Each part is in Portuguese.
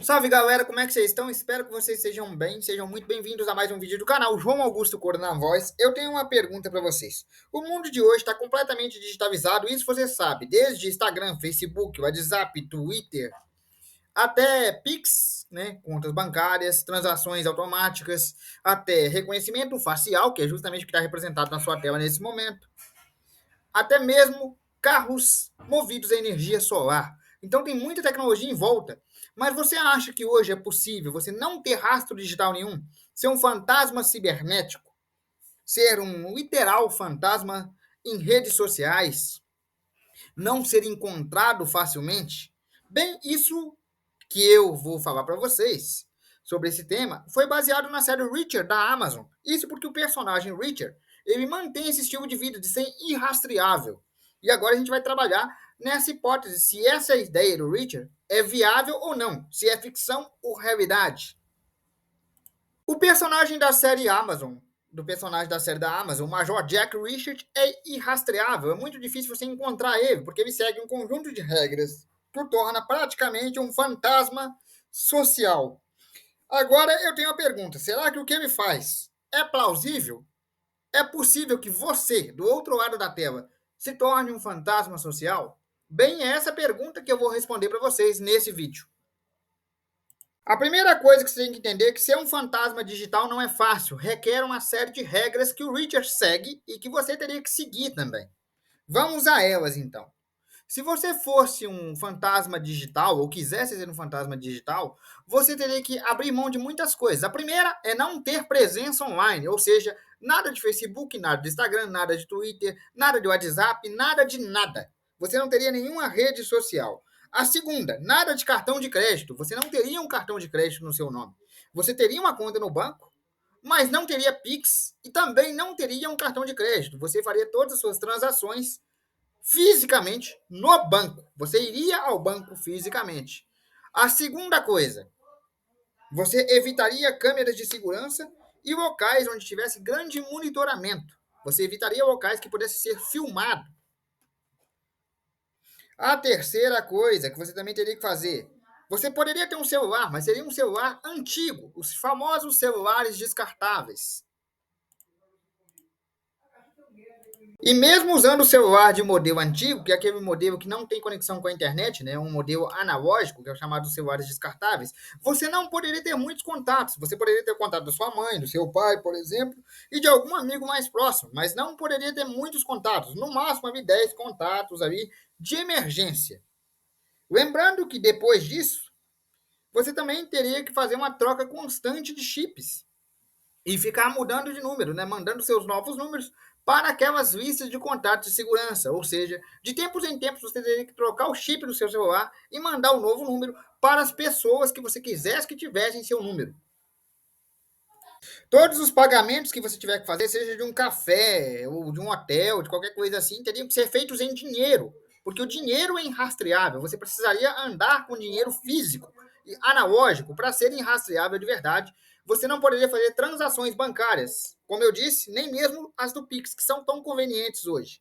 Salve galera, como é que vocês estão? Espero que vocês sejam bem, sejam muito bem-vindos a mais um vídeo do canal João Augusto Cor na Voz. Eu tenho uma pergunta para vocês. O mundo de hoje está completamente digitalizado, isso você sabe, desde Instagram, Facebook, WhatsApp, Twitter, até Pix, né, contas bancárias, transações automáticas, até reconhecimento facial, que é justamente o que está representado na sua tela nesse momento, até mesmo carros movidos a energia solar. Então tem muita tecnologia em volta. Mas você acha que hoje é possível você não ter rastro digital nenhum, ser um fantasma cibernético, ser um literal fantasma em redes sociais, não ser encontrado facilmente? Bem, isso que eu vou falar para vocês sobre esse tema foi baseado na série Reacher da Amazon. Isso porque o personagem Reacher, ele mantém esse estilo de vida de ser irrastreável. E agora a gente vai trabalhar nessa hipótese se essa ideia do Reacher é viável ou não, se é ficção ou realidade. O personagem da série Amazon, do personagem da série da Amazon, o Major Jack Reacher, é irrastreável. É muito difícil você encontrar ele, porque ele segue um conjunto de regras que o torna praticamente um fantasma social. Agora eu tenho uma pergunta: será que o que ele faz é plausível? É possível que você, do outro lado da tela, se torne um fantasma social? Bem, é essa pergunta que eu vou responder para vocês nesse vídeo. A primeira coisa que você tem que entender é que ser um fantasma digital não é fácil, requer uma série de regras que o Richard segue e que você teria que seguir também. Vamos a elas então. Se você fosse um fantasma digital ou quisesse ser um fantasma digital, você teria que abrir mão de muitas coisas. A primeira é não ter presença online, ou seja, nada de Facebook, nada de Instagram, nada de Twitter, nada de WhatsApp, nada de nada. Você não teria nenhuma rede social. A segunda, nada de cartão de crédito. Você não teria um cartão de crédito no seu nome. Você teria uma conta no banco, mas não teria Pix e também não teria um cartão de crédito. Você faria todas as suas transações fisicamente no banco. Você iria ao banco fisicamente. A segunda coisa, você evitaria câmeras de segurança e locais onde tivesse grande monitoramento. Você evitaria locais que pudesse ser filmado. A terceira coisa que você também teria que fazer, você poderia ter um celular, mas seria um celular antigo, os famosos celulares descartáveis. E mesmo usando o celular de modelo antigo, que é aquele modelo que não tem conexão com a internet, né, um modelo analógico, que é o chamado de celulares descartáveis, você não poderia ter muitos contatos. Você poderia ter contato da sua mãe, do seu pai, por exemplo, e de algum amigo mais próximo, mas não poderia ter muitos contatos. No máximo, ali 10 contatos ali de emergência. Lembrando que depois disso, você também teria que fazer uma troca constante de chips e ficar mudando de número, né? Mandando seus novos números para aquelas listas de contatos de segurança. Ou seja, de tempos em tempos você teria que trocar o chip do seu celular e mandar o novo número para as pessoas que você quisesse que tivessem seu número. Todos os pagamentos que você tiver que fazer, seja de um café ou de um hotel, de qualquer coisa assim, teriam que ser feitos em dinheiro, porque o dinheiro é irrastreável. Você precisaria andar com dinheiro físico e analógico para ser irrastreável de verdade. Você não poderia fazer transações bancárias, como eu disse, nem mesmo as do Pix, que são tão convenientes hoje.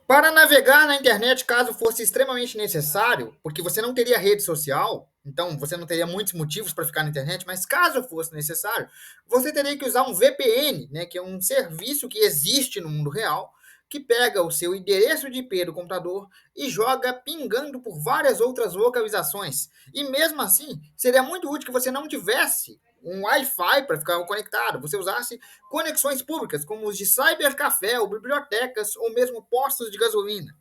Para navegar na internet, caso fosse extremamente necessário, porque você não teria rede social, então você não teria muitos motivos para ficar na internet, mas caso fosse necessário, você teria que usar um VPN, né, que é um serviço que existe no mundo real, que pega o seu endereço de IP do computador e joga pingando por várias outras localizações. E mesmo assim, seria muito útil que você não tivesse um Wi-Fi para ficar conectado, você usasse conexões públicas, como os de cybercafé, ou bibliotecas, ou mesmo postos de gasolina.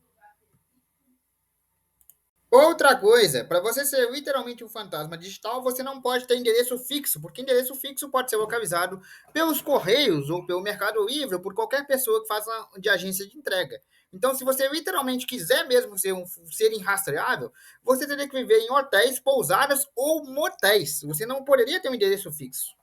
Outra coisa, para você ser literalmente um fantasma digital, você não pode ter endereço fixo, porque endereço fixo pode ser localizado pelos correios ou pelo Mercado Livre ou por qualquer pessoa que faça de agência de entrega. Então, se você literalmente quiser mesmo ser irrastreável, você teria que viver em hotéis, pousadas ou motéis. Você não poderia ter um endereço fixo.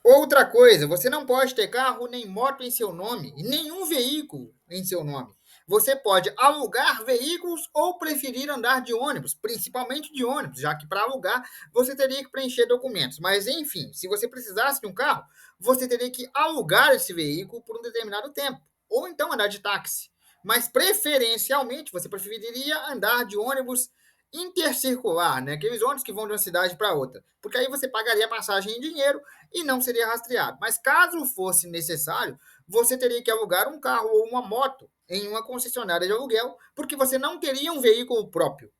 Outra coisa, você não pode ter carro nem moto em seu nome, e nenhum veículo em seu nome. Você pode alugar veículos ou preferir andar de ônibus, principalmente de ônibus, já que para alugar você teria que preencher documentos. Mas enfim, se você precisasse de um carro, você teria que alugar esse veículo por um determinado tempo, ou então andar de táxi. mas preferencialmente você preferiria andar de ônibus intercircular, né? Aqueles ônibus que vão de uma cidade para outra, porque aí você pagaria a passagem em dinheiro e não seria rastreado. Mas caso fosse necessário, você teria que alugar um carro ou uma moto em uma concessionária de aluguel, porque você não teria um veículo próprio.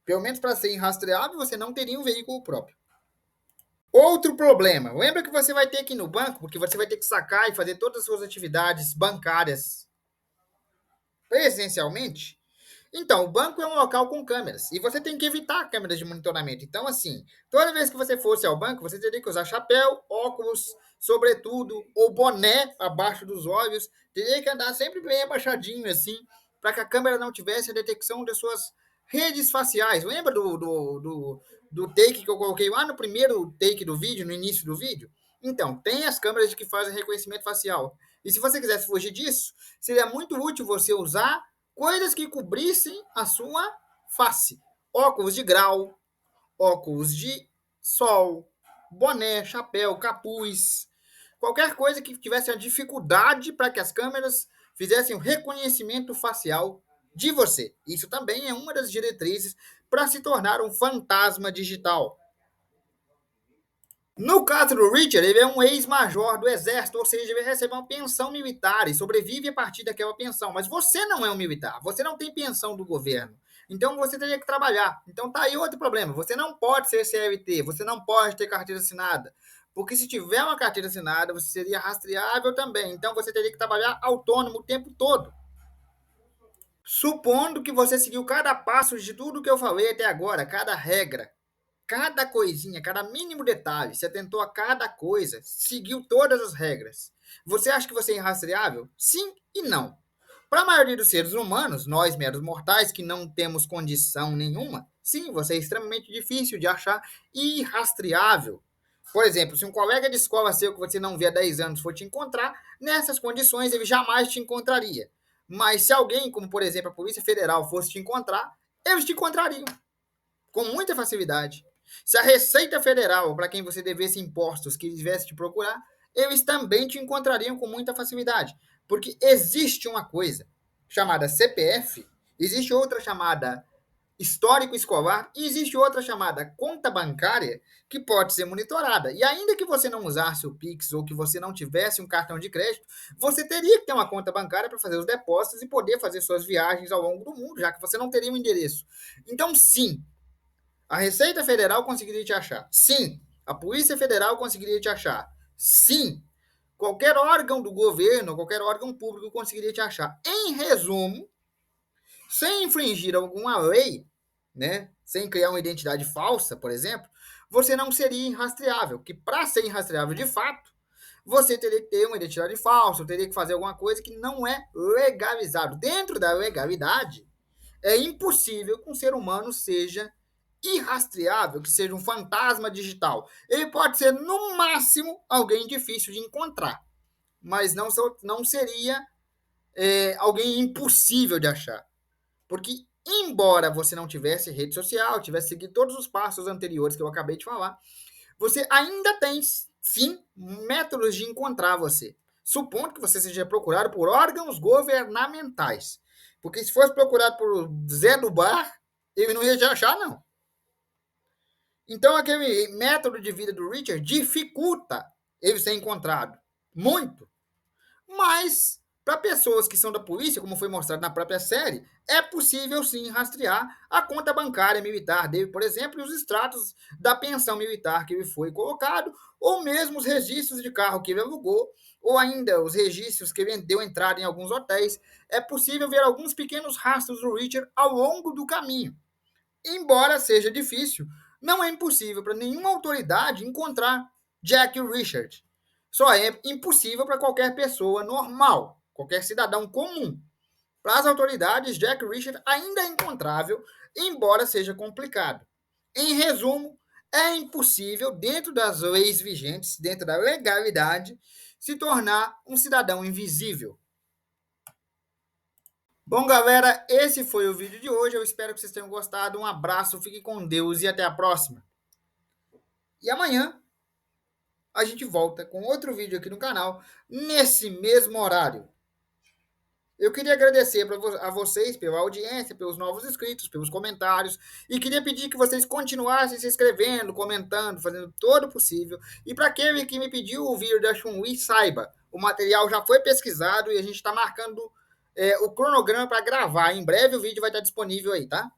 Pelo menos para ser rastreável, você não teria um veículo próprio. Outro problema, lembra que você vai ter que ir no banco, porque você vai ter que sacar e fazer todas as suas atividades bancárias presencialmente? Então, o banco é um local com câmeras e você tem que evitar câmeras de monitoramento. Então, assim, toda vez que você fosse ao banco, você teria que usar chapéu, óculos, sobretudo, ou boné abaixo dos olhos. Teria que andar sempre bem abaixadinho, assim, para que a câmera não tivesse a detecção das suas redes faciais. Lembra do take que eu coloquei lá no primeiro take do vídeo, no início do vídeo? Então, tem as câmeras que fazem reconhecimento facial. E se você quisesse fugir disso, seria muito útil você usar coisas que cobrissem a sua face. Óculos de grau, óculos de sol, boné, chapéu, capuz, qualquer coisa que tivesse a dificuldade para que as câmeras fizessem o reconhecimento facial de você. Isso também é uma das diretrizes para se tornar um fantasma digital. No caso do Richard, ele é um ex-major do exército, ou seja, ele recebe uma pensão militar e sobrevive a partir daquela pensão. Mas você não é um militar, você não tem pensão do governo. Então você teria que trabalhar. Então tá aí outro problema. Você não pode ser CLT, você não pode ter carteira assinada. Porque se tiver uma carteira assinada, você seria rastreável também. Então você teria que trabalhar autônomo o tempo todo. Supondo que você seguiu cada passo de tudo que eu falei até agora, cada regra, cada coisinha, cada mínimo detalhe, você atentou a cada coisa, seguiu todas as regras. Você acha que você é irrastreável? Sim e não. Para a maioria dos seres humanos, nós meros mortais que não temos condição nenhuma, sim, você é extremamente difícil de achar e irrastreável. Por exemplo, se um colega de escola seu que você não vê há 10 anos for te encontrar, nessas condições ele jamais te encontraria. Mas se alguém, como por exemplo a Polícia Federal, fosse te encontrar, eles te encontrariam com muita facilidade. Se a Receita Federal, para quem você devesse impostos, quisesse te procurar, eles também te encontrariam com muita facilidade. Porque existe uma coisa chamada CPF, existe outra chamada histórico escolar e existe outra chamada conta bancária que pode ser monitorada. E ainda que você não usasse o Pix ou que você não tivesse um cartão de crédito, você teria que ter uma conta bancária para fazer os depósitos e poder fazer suas viagens ao longo do mundo, já que você não teria um endereço. Então, sim, a Receita Federal conseguiria te achar. Sim, a Polícia Federal conseguiria te achar. Sim, qualquer órgão do governo, qualquer órgão público conseguiria te achar. Em resumo, sem infringir alguma lei, né, sem criar uma identidade falsa, por exemplo, você não seria irrastreável. Que para ser irrastreável de fato, você teria que ter uma identidade falsa, teria que fazer alguma coisa que não é legalizado. Dentro da legalidade, é impossível que um ser humano seja irrastreável, que seja um fantasma digital. Ele pode ser, no máximo, alguém difícil de encontrar, mas não seria alguém impossível de achar. Porque, embora você não tivesse rede social, tivesse seguido todos os passos anteriores que eu acabei de falar, você ainda tem, sim, métodos de encontrar você. Supondo que você seja procurado por órgãos governamentais. Porque se fosse procurado por Zé do Bar, ele não ia te achar, não. Então, aquele método de vida do Richard dificulta ele ser encontrado. Muito. Mas, para pessoas que são da polícia, como foi mostrado na própria série, é possível sim rastrear a conta bancária militar dele, por exemplo, e os extratos da pensão militar que ele foi colocado, ou mesmo os registros de carro que ele alugou, ou ainda os registros que ele deu entrada em alguns hotéis. É possível ver alguns pequenos rastros do Richard ao longo do caminho. Embora seja difícil, não é impossível para nenhuma autoridade encontrar Jack Richard. Só é impossível para qualquer pessoa normal, qualquer cidadão comum. Para as autoridades, Jack Richard ainda é encontrável, embora seja complicado. Em resumo, é impossível, dentro das leis vigentes, dentro da legalidade, se tornar um cidadão invisível. Bom, galera, esse foi o vídeo de hoje. Eu espero que vocês tenham gostado. Um abraço, fique com Deus e até a próxima. E amanhã a gente volta com outro vídeo aqui no canal, nesse mesmo horário. Eu queria agradecer a vocês pela audiência, pelos novos inscritos, pelos comentários, e queria pedir que vocês continuassem se inscrevendo, comentando, fazendo todo o possível. E para aquele que me pediu o vídeo da Chun-Li, saiba, o material já foi pesquisado e a gente está marcando o cronograma para gravar. Em breve o vídeo vai estar disponível aí, tá?